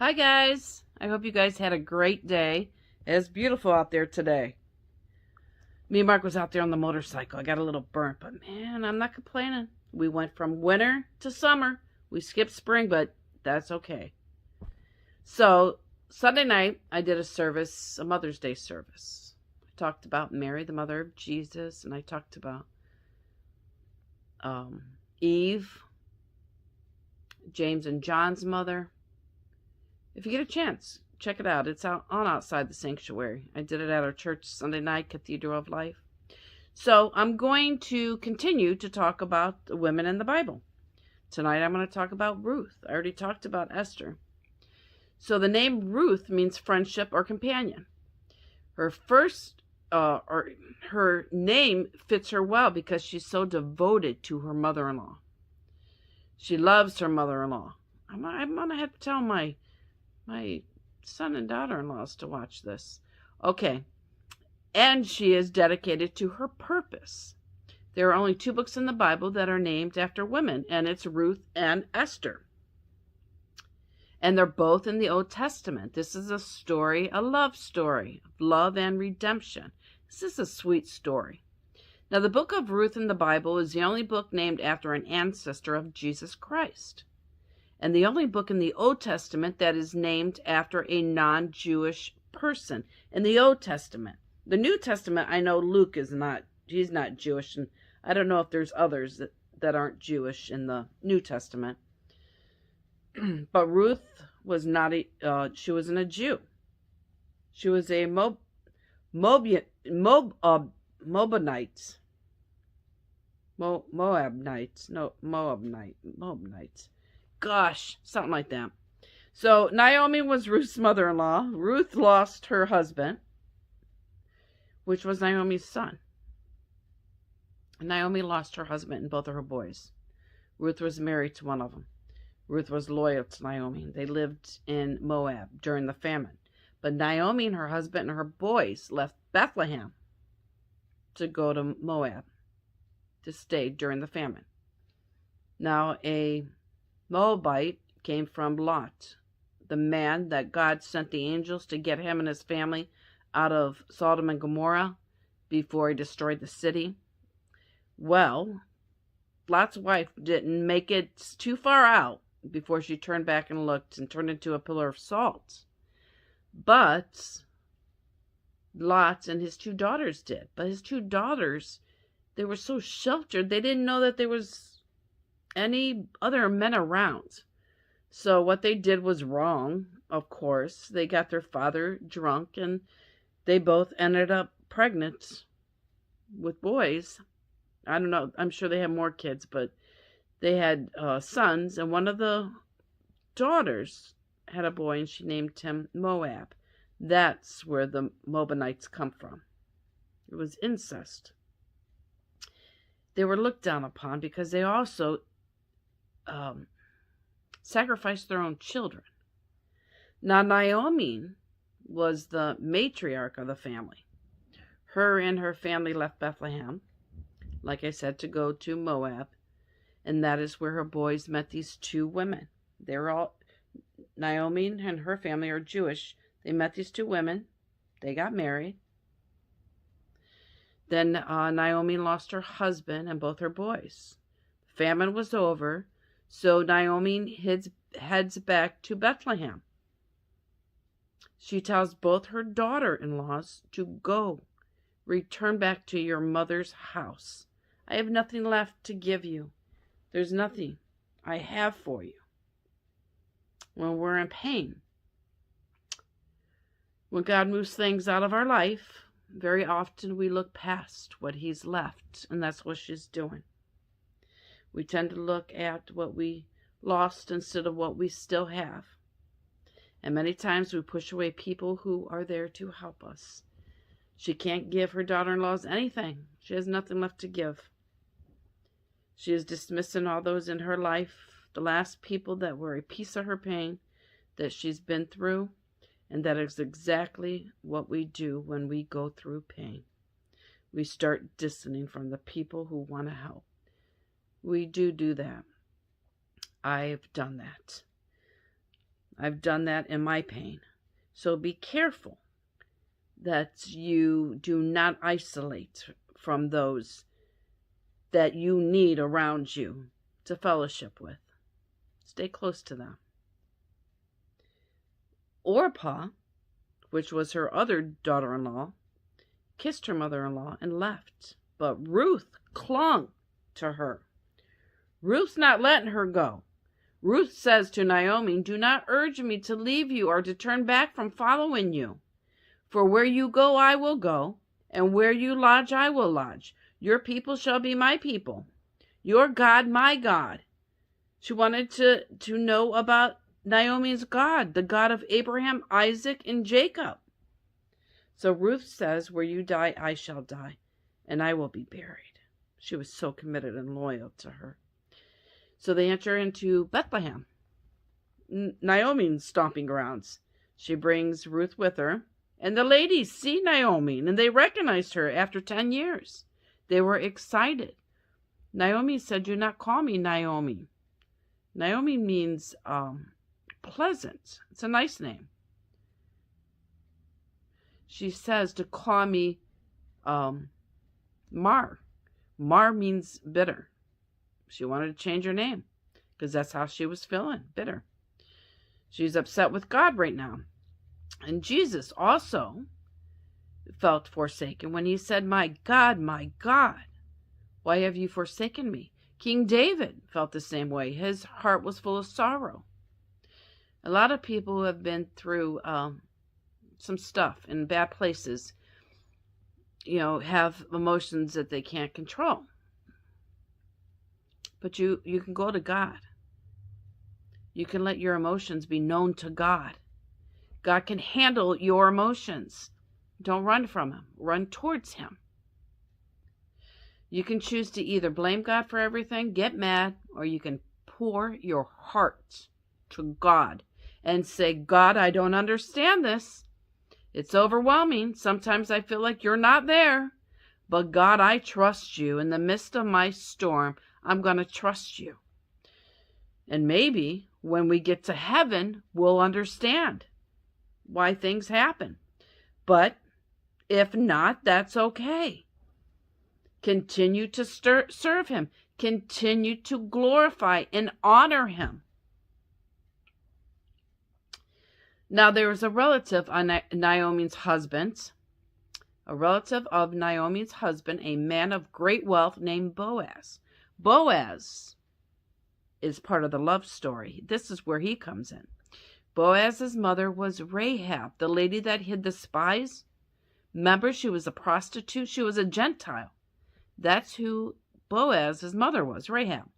Hi guys, I hope you guys had a great day. It's beautiful out there today. Me and Mark was out there on the motorcycle. I got a little burnt, but man, I'm not complaining. We went from winter to summer. We skipped spring, but that's okay. So Sunday night, I did a service, a Mother's Day service. I talked about Mary, the mother of Jesus, and I talked about Eve, James and John's mother. If you get a chance, check it out. It's outside the sanctuary. I did it at our church Sunday night, Cathedral of Life. So I'm going to continue to talk about the women in the Bible. Tonight I'm going to talk about Ruth. I already talked about Esther. So the name Ruth means friendship or companion. Her name fits her well because she's so devoted to her mother-in-law. She loves her mother-in-law. I'm going to have to tell my son and daughter-in-laws to watch this. Okay. And she is dedicated to her purpose. There are only 2 books in the Bible that are named after women, and it's Ruth and Esther. And they're both in the Old Testament. This is a love story of love and redemption. This is a sweet story. Now, the book of Ruth in the Bible is the only book named after an ancestor of Jesus Christ, and the only book in the Old Testament that is named after a non-Jewish person in the Old Testament. The New Testament, I know Luke he's not Jewish, and I don't know if there's others that aren't Jewish in the New Testament. But Ruth was not she wasn't a Jew. She was a Moabite. Gosh, something like that. So Naomi was Ruth's mother-in-law. Ruth lost her husband, which was Naomi's son. Naomi lost her husband and both of her boys. Ruth was married to one of them. Ruth was loyal to Naomi. They lived in Moab during the famine. But Naomi and her husband and her boys left Bethlehem to go to Moab to stay during the famine. Now, a Moabite came from Lot, the man that God sent the angels to get him and his family out of Sodom and Gomorrah before he destroyed the city. Well, Lot's wife didn't make it too far out before she turned back and looked and turned into a pillar of salt. But Lot and his 2 daughters did. But his 2 daughters, they were so sheltered, they didn't know that there was any other men around. So what they did was wrong, of course. They got their father drunk, and they both ended up pregnant with boys. I don't know. I'm sure they had more kids, but they had sons, and one of the daughters had a boy, and she named him Moab. That's where the Moabites come from. It was incest. They were looked down upon because they also sacrificed their own children. Now, Naomi was the matriarch of the family. Her and her family left Bethlehem, like I said, to go to Moab, and that is where her boys met these 2 women. Naomi and her family are Jewish. They met these 2 women. They got married. Then Naomi lost her husband and both her boys. Famine was over, so Naomi heads back to Bethlehem. She tells both her daughter-in-laws to go. Return back to your mother's house. I have nothing left to give you. There's nothing I have for you. When we're in pain, when God moves things out of our life, very often we look past what He's left, and that's what she's doing. We tend to look at what we lost instead of what we still have. And many times we push away people who are there to help us. She can't give her daughter-in-laws anything. She has nothing left to give. She is dismissing all those in her life, the last people that were a piece of her pain that she's been through, and that is exactly what we do when we go through pain. We start distancing from the people who want to help. We do that. I've done that. I've done that in my pain. So be careful that you do not isolate from those that you need around you to fellowship with. Stay close to them. Orpah, which was her other daughter-in-law, kissed her mother-in-law and left. But Ruth clung to her. Ruth's not letting her go. Ruth says to Naomi, "Do not urge me to leave you or to turn back from following you. For where you go, I will go, and where you lodge, I will lodge. Your people shall be my people, your God, my God." She wanted to know about Naomi's God, the God of Abraham, Isaac, and Jacob. So Ruth says, "Where you die, I shall die, and I will be buried." She was so committed and loyal to her. So they enter into Bethlehem, Naomi's stomping grounds. She brings Ruth with her, and the ladies see Naomi, and they recognized her after 10 years. They were excited. Naomi said, "Do not call me Naomi." Naomi means pleasant. It's a nice name. She says to call me Mar. Mar means bitter. She wanted to change her name because that's how she was feeling, bitter. She's upset with God right now. And Jesus also felt forsaken when he said, my God, why have you forsaken me?" King David felt the same way. His heart was full of sorrow. A lot of people who have been through some stuff in bad places, have emotions that they can't control. But you can go to God. You can let your emotions be known to God. God can handle your emotions. Don't run from him. Run towards him. You can choose to either blame God for everything, get mad, or you can pour your heart to God and say, "God, I don't understand this. It's overwhelming. Sometimes I feel like you're not there. But God, I trust you. In the midst of my storm, I'm going to trust you." And maybe when we get to heaven, we'll understand why things happen. But if not, that's okay. Continue to serve him. Continue to glorify and honor him. Now, there was a relative of Naomi's husband, a man of great wealth named Boaz. Boaz is part of the love story. This is where he comes in. Boaz's mother was Rahab, the lady that hid the spies. Remember, she was a prostitute. She was a Gentile. That's who Boaz's mother was, Rahab.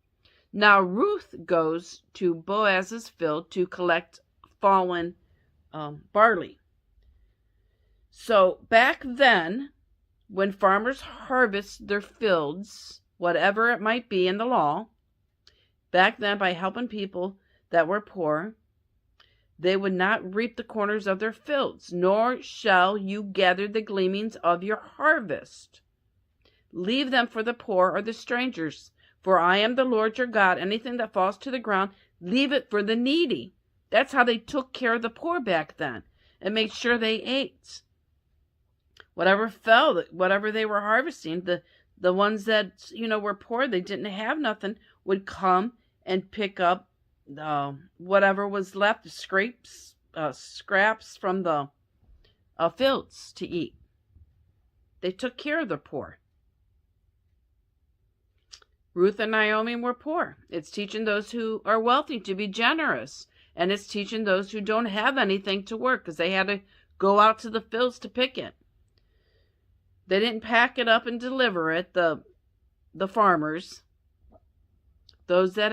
Now, Ruth goes to Boaz's field to collect fallen barley. So back then, when farmers harvest their fields, whatever it might be in the law, back then by helping people that were poor, they would not reap the corners of their fields, nor shall you gather the gleanings of your harvest. Leave them for the poor or the strangers, for I am the Lord your God. Anything that falls to the ground, leave it for the needy. That's how they took care of the poor back then and made sure they ate. Whatever fell, whatever they were harvesting, the ones that, were poor, they didn't have nothing, would come and pick up whatever was left, scraps from the fields to eat. They took care of the poor. Ruth and Naomi were poor. It's teaching those who are wealthy to be generous. And it's teaching those who don't have anything to work because they had to go out to the fields to pick it. They didn't pack it up and deliver it, the farmers. Those that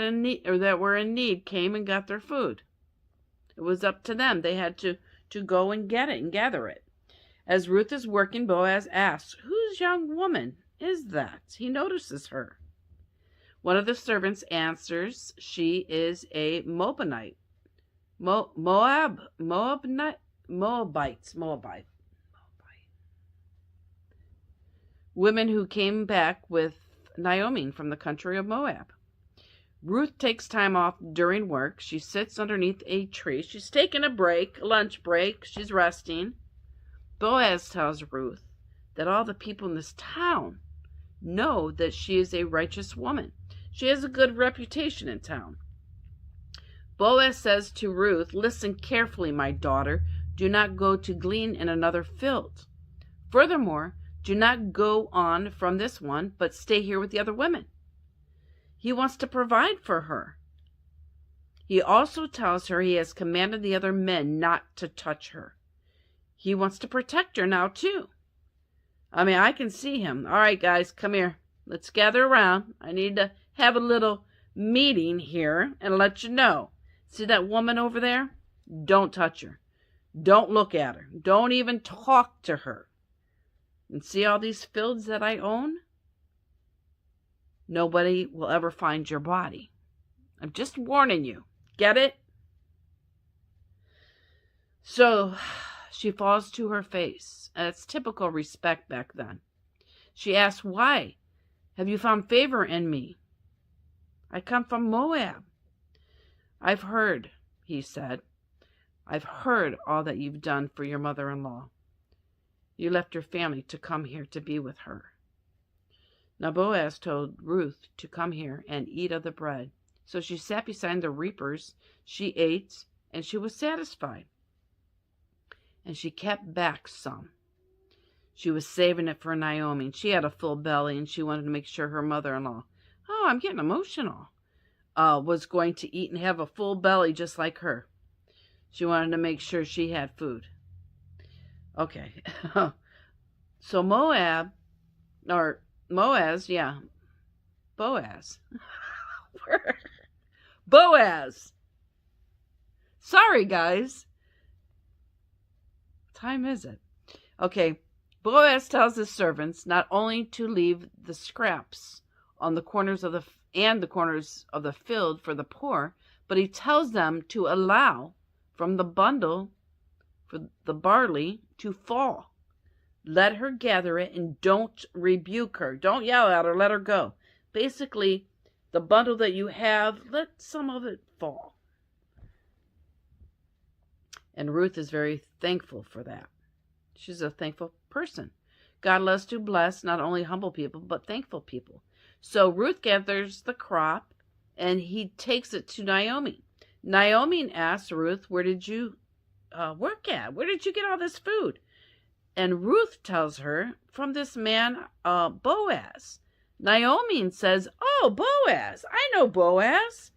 were in need came and got their food. It was up to them. They had to go and get it and gather it. As Ruth is working, Boaz asks, "Whose young woman is that?" He notices her. One of the servants answers, "She is a Moabite. Moabite. Women who came back with Naomi from the country of Moab. Ruth takes time off during work. She sits underneath a tree. She's taking a break, a lunch break. She's resting. Boaz tells Ruth that all the people in this town know that she is a righteous woman. She has a good reputation in town. Boaz says to Ruth, "Listen carefully, my daughter. Do not go to glean in another field. Furthermore, do not go on from this one, but stay here with the other women." He wants to provide for her. He also tells her he has commanded the other men not to touch her. He wants to protect her now, too. I mean, I can see him. "All right, guys, come here. Let's gather around. I need to have a little meeting here and let you know. See that woman over there? Don't touch her. Don't look at her. Don't even talk to her. And see all these fields that I own? Nobody will ever find your body. I'm just warning you. Get it?" So she falls to her face. That's typical respect back then. She asks, "Why? Have you found favor in me?" "I come from Moab." "I've heard," he said. "I've heard all that you've done for your mother-in-law. You left your family to come here to be with her." Now Boaz told Ruth to come here and eat of the bread. So she sat beside the reapers. She ate, and she was satisfied. And she kept back some. She was saving it for Naomi. She had a full belly, and she wanted to make sure her mother-in-law, oh, I'm getting emotional, was going to eat and have a full belly just like her. She wanted to make sure she had food. Okay. So Boaz. Boaz. Sorry, guys. What time is it? Okay. Boaz tells his servants not only to leave the scraps on the corners of the field for the poor, but he tells them to allow from the bundle for the barley to fall. Let her gather it and don't rebuke her. Don't yell at her. Let her go. Basically, the bundle that you have, let some of it fall. And Ruth is very thankful for that. She's a thankful person. God loves to bless not only humble people, but thankful people. So Ruth gathers the crop, and he takes it to Naomi. Naomi asks Ruth, "Where did you work at? Where did you get all this food?" And Ruth tells her, "From this man, Boaz." Naomi says, "Oh, Boaz. I know Boaz.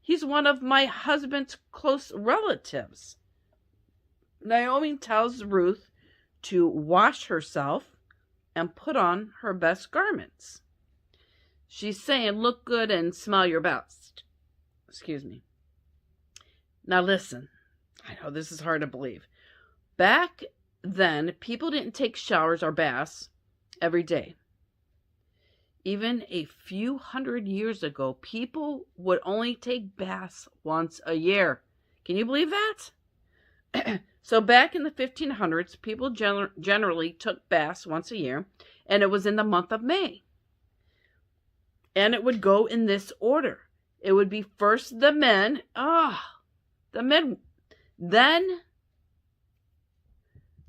He's one of my husband's close relatives." Naomi tells Ruth to wash herself and put on her best garments. She's saying, "Look good and smell your best." Excuse me. Now listen, I know this is hard to believe. Back then, people didn't take showers or baths every day. Even a few hundred years ago, people would only take baths once a year. Can you believe that? So back in the 1500s, people generally took baths once a year, and it was in the month of May. And it would go in this order. It would be first the men, then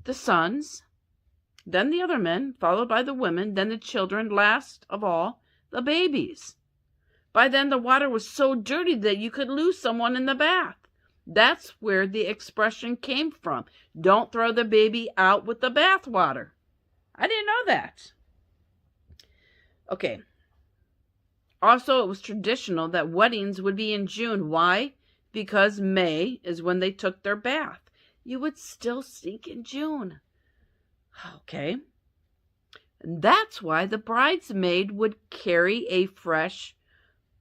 the sons, then the other men, followed by the women, then the children, last of all, the babies. By then, the water was so dirty that you could lose someone in the bath. That's where the expression came from. Don't throw the baby out with the bath water. I didn't know that. Okay. Also, it was traditional that weddings would be in June. Why? Because May is when they took their bath. You would still stink in June. Okay. And that's why the bridesmaid would carry a fresh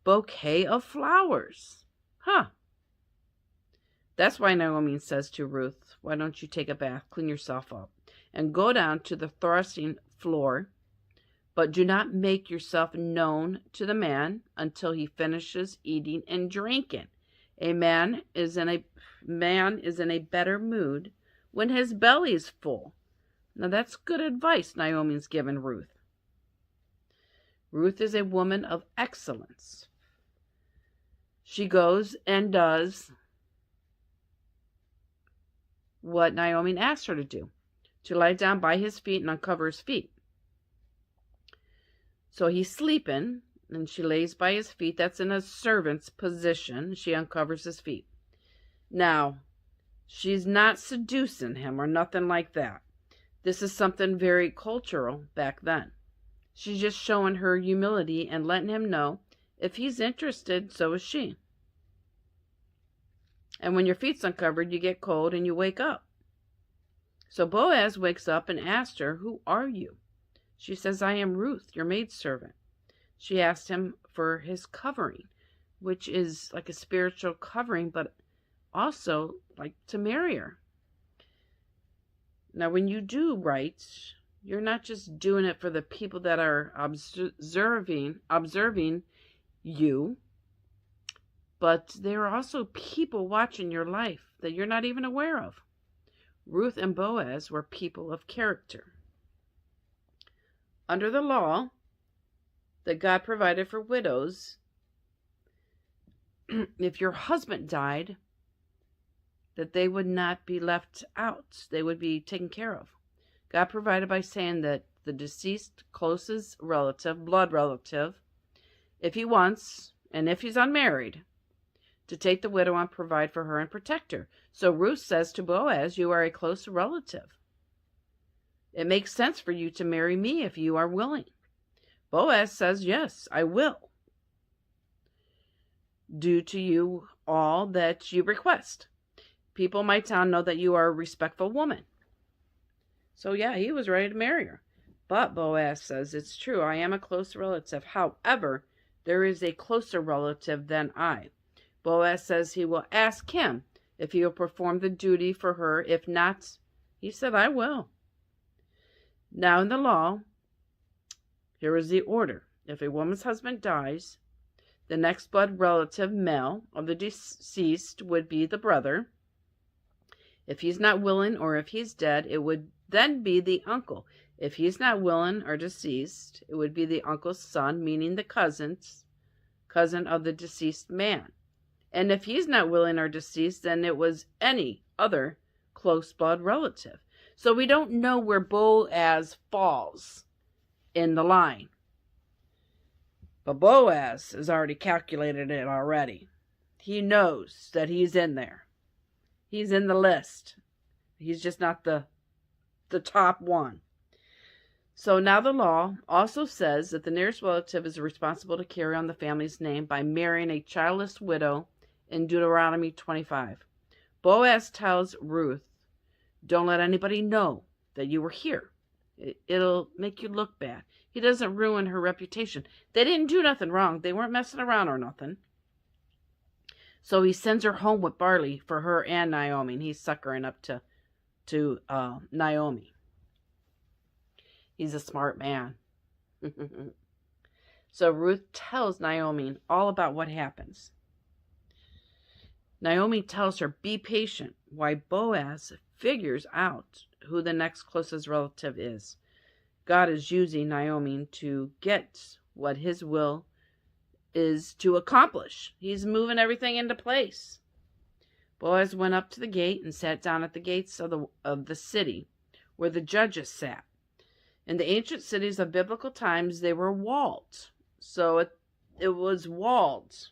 bouquet of flowers. That's why Naomi says to Ruth, "Why don't you take a bath, clean yourself up, and go down to the threshing floor, but do not make yourself known to the man until he finishes eating and drinking. A man is in a better mood when his belly is full." Now that's good advice Naomi's given Ruth. Ruth is a woman of excellence. she goes and does what Naomi asked her to do, to lie down by his feet and uncover his feet. So he's sleeping, and she lays by his feet. That's in a servant's position. She uncovers his feet. Now, she's not seducing him or nothing like that. This is something very cultural back then. She's just showing her humility and letting him know if he's interested, so is she. And when your feet's uncovered, you get cold and you wake up. So Boaz wakes up and asks her, "Who are you?" She says, "I am Ruth, your maidservant." She asked him for his covering, which is like a spiritual covering, but also like to marry her. Now, when you do right, you're not just doing it for the people that are observing you, but there are also people watching your life that you're not even aware of. Ruth and Boaz were people of character. Under the law that God provided for widows, if your husband died, that they would not be left out. They would be taken care of. God provided by saying that the deceased closest relative, blood relative, if he wants, and if he's unmarried, to take the widow and provide for her and protect her. So Ruth says to Boaz, "You are a close relative. It makes sense for you to marry me if you are willing." Boaz says, "Yes, I will do to you all that you request. People in my town know that you are a respectful woman." So yeah, he was ready to marry her. But Boaz says, "It's true, I am a close relative. However, there is a closer relative than I." Boaz says he will ask him if he will perform the duty for her. If not, he said, "I will." Now in the law, here is the order. If a woman's husband dies, the next blood relative, male, of the deceased would be the brother. If he's not willing or if he's dead, it would then be the uncle. If he's not willing or deceased, it would be the uncle's son, meaning the cousin of the deceased man. And if he's not willing or deceased, then it was any other close blood relative. So we don't know where Boaz falls in the line. But Boaz has already calculated it already. He knows that he's in there. He's in the list. He's just not the top one. So now the law also says that the nearest relative is responsible to carry on the family's name by marrying a childless widow in Deuteronomy 25. Boaz tells Ruth, "Don't let anybody know that you were here. It'll make you look bad." He doesn't ruin her reputation. They didn't do nothing wrong. They weren't messing around or nothing. So he sends her home with barley for her and Naomi, and he's suckering up to Naomi. He's a smart man. So Ruth tells Naomi all about what happens. Naomi tells her, "Be patient," while Boaz figures out who the next closest relative is. God is using Naomi to get what his will is to accomplish. He's moving everything into place. Boaz went up to the gate and sat down at the gates of the city where the judges sat. In the ancient cities of biblical times, they were walled. So it was walled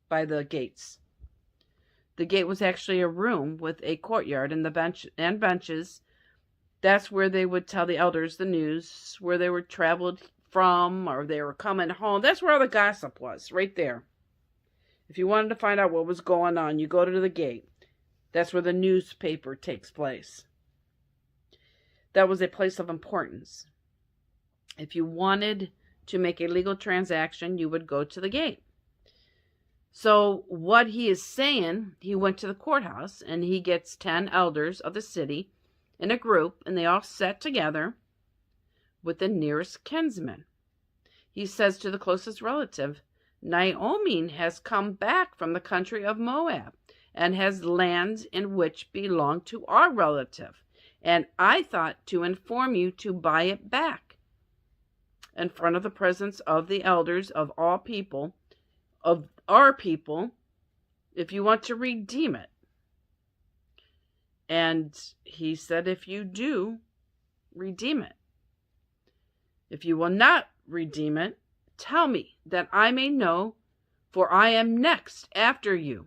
by the gates. The gate was actually a room with a courtyard and benches. That's where they would tell the elders the news, where they were traveled from or they were coming home. That's where all the gossip was, right there. If you wanted to find out what was going on, you go to the gate. That's where the newspaper takes place. That was a place of importance. If you wanted to make a legal transaction, you would go to the gate. So what he is saying, he went to the courthouse and he gets 10 elders of the city in a group, and they all sat together with the nearest kinsman. He says to the closest relative, "Naomi has come back from the country of Moab and has lands in which belong to our relative, and I thought to inform you to buy it back." In front of the presence of the elders of all people, of our people if you want to redeem it. And he said, if you do, redeem it. If you will not redeem it, tell me, that I may know, for I am next after you.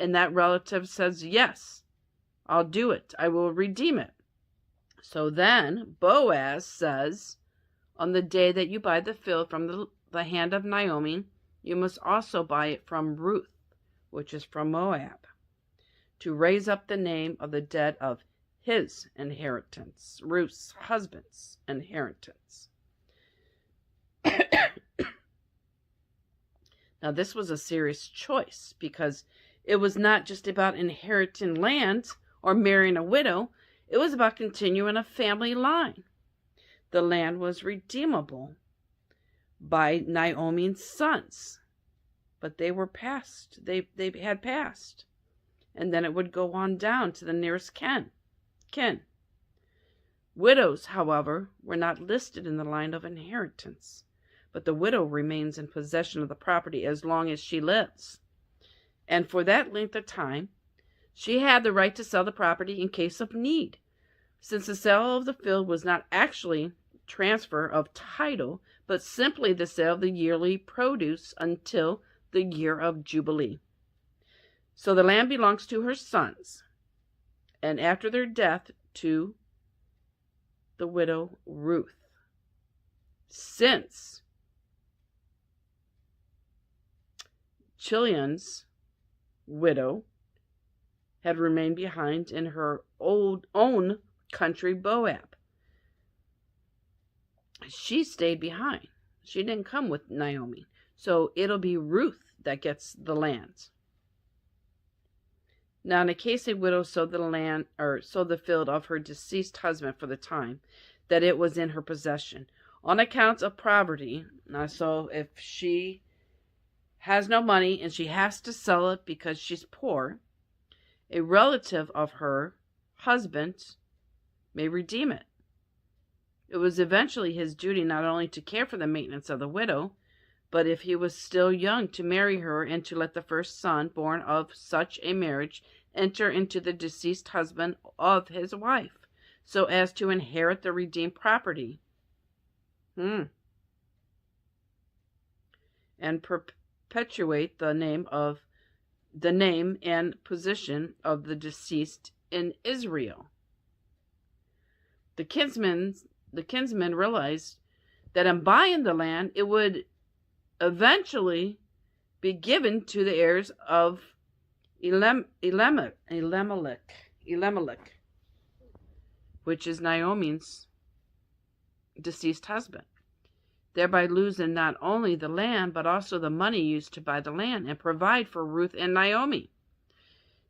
And that relative says, yes, I'll do it. I will redeem it. So then Boaz says, on the day that you buy the field from the hand of Naomi, you must also buy it from Ruth, which is from Moab, to raise up the name of the dead of his inheritance, Ruth's husband's inheritance. Now, this was a serious choice because it was not just about inheriting land or marrying a widow. It was about continuing a family line. The land was redeemable by Naomi's sons, but they were passed. They had passed. And then it would go on down to the nearest kin. Widows, however, were not listed in the line of inheritance, but the widow remains in possession of the property as long as she lives. And for that length of time, she had the right to sell the property in case of need, since the sale of the field was not actually transfer of title, but simply the sale of the yearly produce until the year of Jubilee. So the land belongs to her sons, and after their death to the widow Ruth. Since Chilion's widow had remained behind in her own country, Moab. She stayed behind. She didn't come with Naomi. So it'll be Ruth that gets the land. Now, in a case a widow sold the land or sold the field of her deceased husband for the time that it was in her possession, on account of poverty. Now, so if she has no money and she has to sell it because she's poor, a relative of her husband may redeem it. It was eventually his duty not only to care for the maintenance of the widow, but if he was still young, to marry her and to let the first son born of such a marriage enter into the deceased husband of his wife, so as to inherit the redeemed property. And perpetuate the name and position of the deceased in Israel. The kinsmen realized that in buying the land, it would eventually be given to the heirs of Elimelech, which is Naomi's deceased husband, thereby losing not only the land, but also the money used to buy the land and provide for Ruth and Naomi.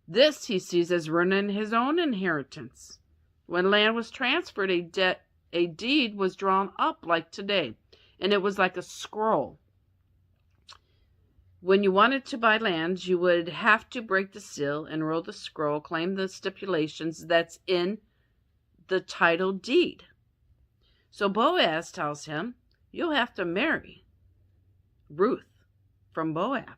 This he sees as ruining his own inheritance. When land was transferred, a deed was drawn up like today, and it was like a scroll. When you wanted to buy land, you would have to break the seal, enroll the scroll, claim the stipulations that's in the title deed. So Boaz tells him, you'll have to marry Ruth from Moab.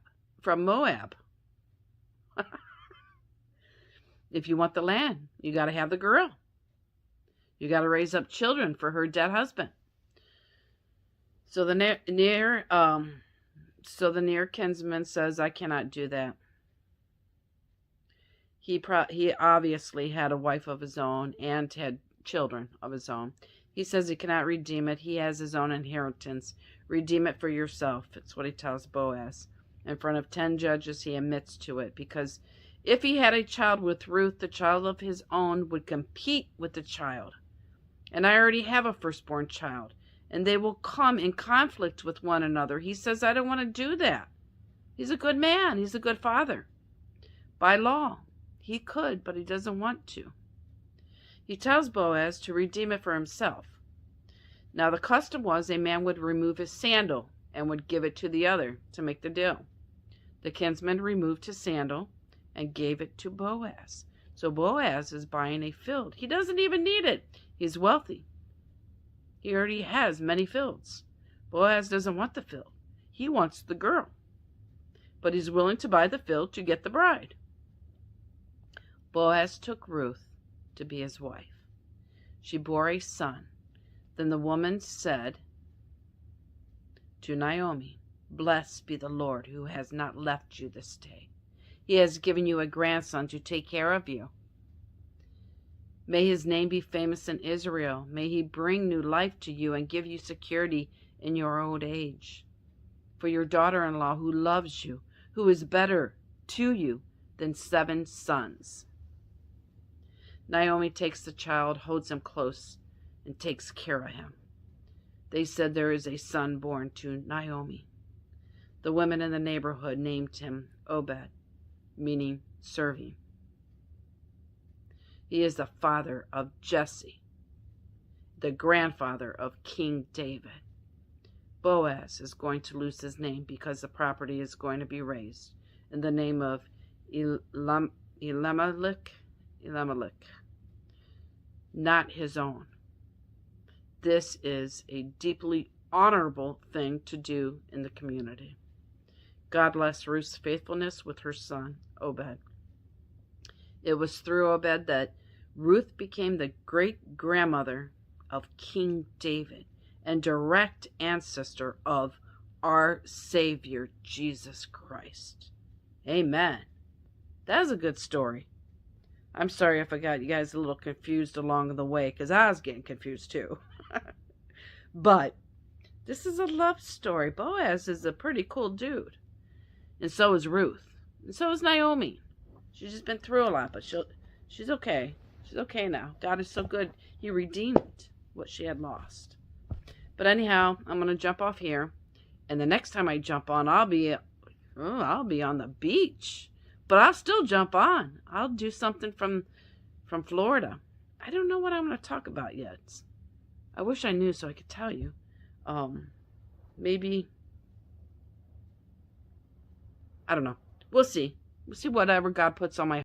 If you want the land, you got to have the girl. You got to raise up children for her dead husband. So the near kinsman says, I cannot do that. He obviously had a wife of his own and had children of his own. He says he cannot redeem it. He has his own inheritance. Redeem it for yourself. It's what he tells Boaz. In front of 10 judges, he admits to it, because if he had a child with Ruth, the child of his own would compete with the child. And I already have a firstborn child, and they will come in conflict with one another. He says, I don't want to do that. He's a good man. He's a good father. By law, he could, but he doesn't want to. He tells Boaz to redeem it for himself. Now, the custom was a man would remove his sandal and would give it to the other to make the deal. The kinsman removed his sandal and gave it to Boaz. So Boaz is buying a field. He doesn't even need it. He's wealthy. He already has many fields. Boaz doesn't want the field. He wants the girl. but he's willing to buy the field to get the bride. Boaz took Ruth to be his wife. She bore a son. Then the woman said to Naomi, "Blessed be the Lord who has not left you this day. He has given you a grandson to take care of you. May his name be famous in Israel. May he bring new life to you and give you security in your old age. For your daughter-in-law who loves you, who is better to you than 7 sons." Naomi takes the child, holds him close, and takes care of him. They said there is a son born to Naomi. The women in the neighborhood named him Obed, meaning serving. He is the father of Jesse, the grandfather of King David. Boaz is going to lose his name because the property is going to be raised in the name of Elimelech, not his own. This is a deeply honorable thing to do in the community. God bless Ruth's faithfulness with her son, Obed. It was through Obed that Ruth became the great-grandmother of King David and direct ancestor of our Savior, Jesus Christ. Amen. That was a good story. I'm sorry if I got you guys a little confused along the way, because I was getting confused too. But this is a love story. Boaz is a pretty cool dude. And so is Ruth. And so is Naomi. She's just been through a lot, but she's okay. She's okay now. God is so good. He redeemed what she had lost. But anyhow, I'm going to jump off here. And the next time I jump on, I'll be on the beach. But I'll still jump on. I'll do something from Florida. I don't know what I'm going to talk about yet. I wish I knew so I could tell you. Maybe, I don't know. We'll see. We'll see whatever God puts on my